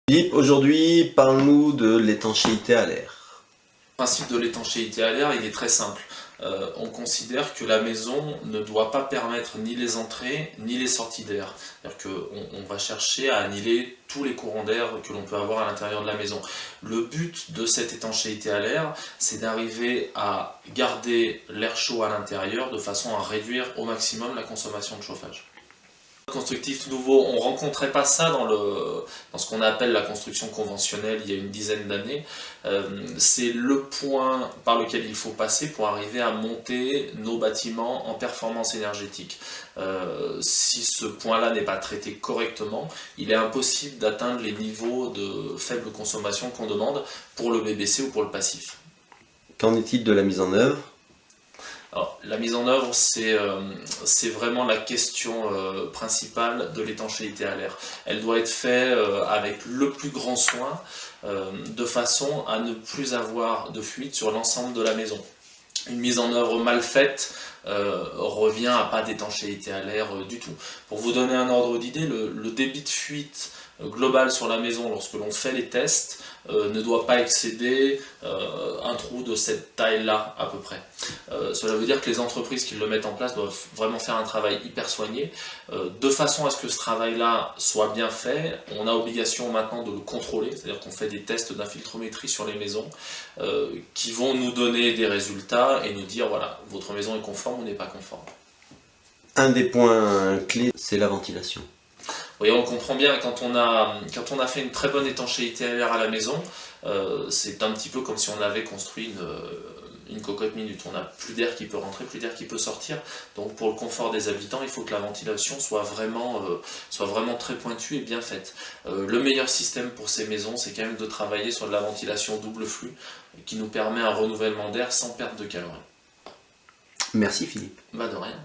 Philippe, aujourd'hui, parle-nous de l'étanchéité à l'air. Le principe de l'étanchéité à l'air, il est très simple. On considère que la maison ne doit pas permettre ni les entrées ni les sorties d'air. C'est-à-dire qu'on va chercher à annihiler tous les courants d'air que l'on peut avoir à l'intérieur de la maison. Le but de cette étanchéité à l'air, c'est d'arriver à garder l'air chaud à l'intérieur de façon à réduire au maximum la consommation de chauffage. Constructif nouveau, on ne rencontrait pas ça dans ce qu'on appelle la construction conventionnelle il y a une dizaine d'années. C'est le point par lequel il faut passer pour arriver à monter nos bâtiments en performance énergétique. Si ce point-là n'est pas traité correctement, il est impossible d'atteindre les niveaux de faible consommation qu'on demande pour le BBC ou pour le passif. Qu'en est-il de la mise en œuvre? Alors, la mise en œuvre, c'est vraiment la question principale de l'étanchéité à l'air. Elle doit être faite avec le plus grand soin, de façon à ne plus avoir de fuite sur l'ensemble de la maison. Une mise en œuvre mal faite revient à pas d'étanchéité à l'air du tout. Pour vous donner un ordre d'idée, le débit de fuite global sur la maison lorsque l'on fait les tests ne doit pas excéder un trou de cette taille-là à peu près. Cela veut dire que les entreprises qui le mettent en place doivent vraiment faire un travail hyper soigné. De façon à ce que ce travail-là soit bien fait, on a obligation maintenant de le contrôler, c'est-à-dire qu'on fait des tests d'infiltrométrie sur les maisons qui vont nous donner des résultats et nous dire voilà, votre maison est conforme ou n'est pas conforme. Un des points clés, c'est la ventilation. Oui, on comprend bien, quand on a fait une très bonne étanchéité à l'air à la maison, c'est un petit peu comme si on avait construit une cocotte minute. On n'a plus d'air qui peut rentrer, plus d'air qui peut sortir. Donc pour le confort des habitants, il faut que la ventilation soit vraiment très pointue et bien faite. Le meilleur système pour ces maisons, c'est quand même de travailler sur de la ventilation double flux, qui nous permet un renouvellement d'air sans perte de calories. Merci Philippe. Bah de rien.